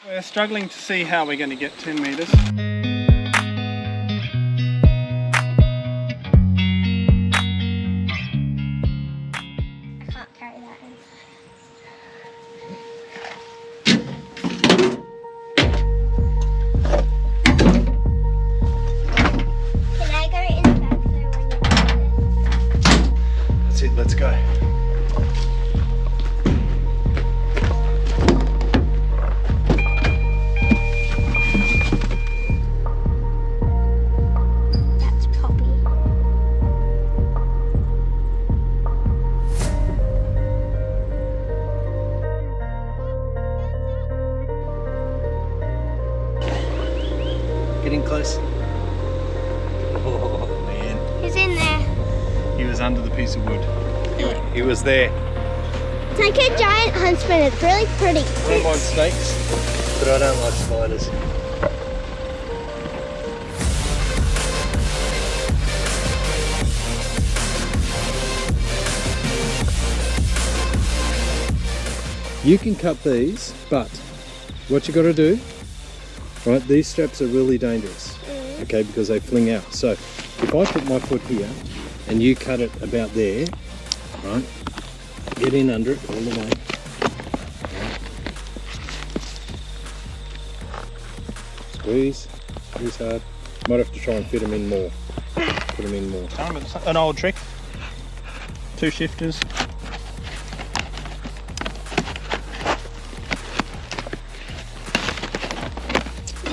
We're struggling to see how we're going to get 10 metres. Can't carry that in. Can I go in the back there when you do this? That's it, let's go. That's Poppy. Getting close. Oh man. Who's in there? He was under the piece of wood. Yeah. He was there. It's like a giant huntsman. It's really pretty. I don't mind snakes, but I don't like spiders. You can cut these, but what you got to do, right, these straps are really dangerous, okay, because they fling out. So if I put my foot here and you cut it about there, right, get in under it all the way. Squeeze, squeeze hard. Might have to try and fit them in more. Put them in more. It's an old trick. 2 shifters.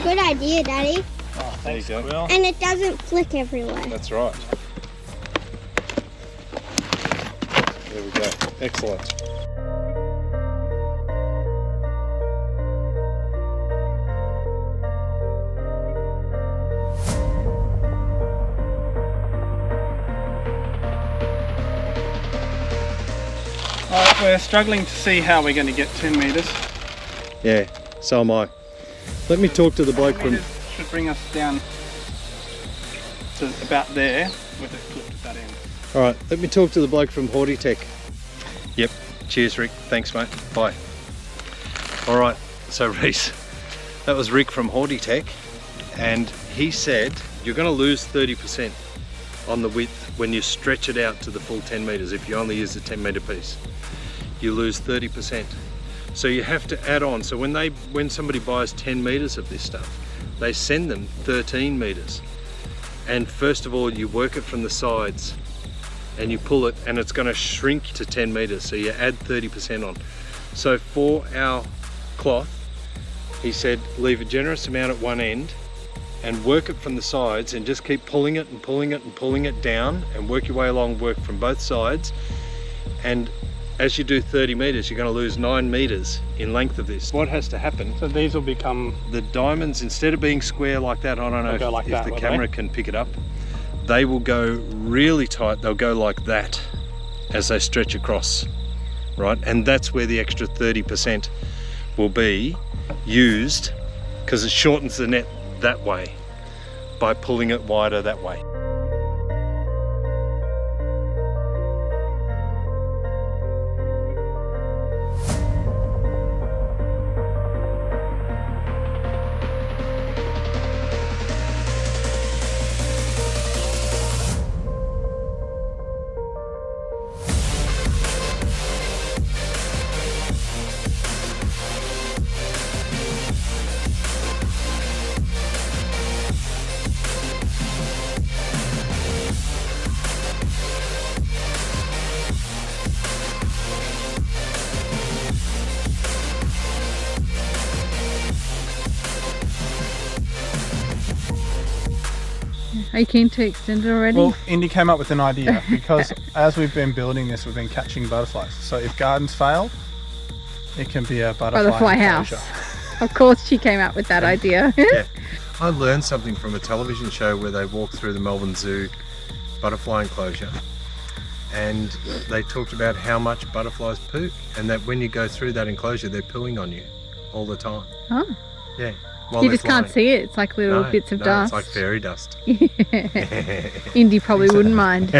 Good idea, Daddy. Oh, thanks, There you go. Will. And it doesn't flick everywhere. That's right. There we go. Excellent. Alright, we're struggling to see how we're going to get 10 metres. Yeah, so am I. Let me talk to the bloke from... Should bring us down to about there with it clipped at that end. Alright, let me talk to the bloke from Hortitech. Yep, cheers Rick. Thanks mate. Bye. Alright, so Reese, that was Rick from Hortitech, and he said you're going to lose 30% on the width when you stretch it out to the full 10 metres. If you only use the 10 metre piece, you lose 30%. So you have to add on. So when somebody buys 10 metres of this stuff, they send them 13 metres. And first of all, you work it from the sides and you pull it, and it's going to shrink to 10 metres. So you add 30% on. So for our cloth, he said leave a generous amount at one end and work it from the sides, and just keep pulling it and pulling it and pulling it down, and work your way along, work from both sides. And as you do 30 metres, you're going to lose 9 metres in length of this. What has to happen, So these will become... the diamonds, instead of being square like that, I don't know They'll go like if that, the will camera they? can pick it up, they will go really tight. They'll go like that as they stretch across, right? And that's where the extra 30% will be used, because it shortens the net that way by pulling it wider that way. Are you keen to extend it already? Well, Indy came up with an idea, because as we've been building this, we've been catching butterflies. So if gardens fail, it can be a Butterfly house. enclosure. Of course she came up with that idea. Yeah. I learned something from a television show where they walked through the Melbourne Zoo butterfly enclosure, and they talked about how much butterflies poo, and that when you go through that enclosure, they're pooing on you all the time. Oh. Yeah. You just can't see it. It's like little bits of dust. It's like fairy dust. Indy probably wouldn't mind.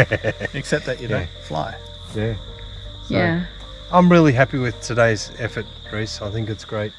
Except that you don't fly. Yeah. So Yeah. I'm really happy with today's effort, Reese. I think it's great.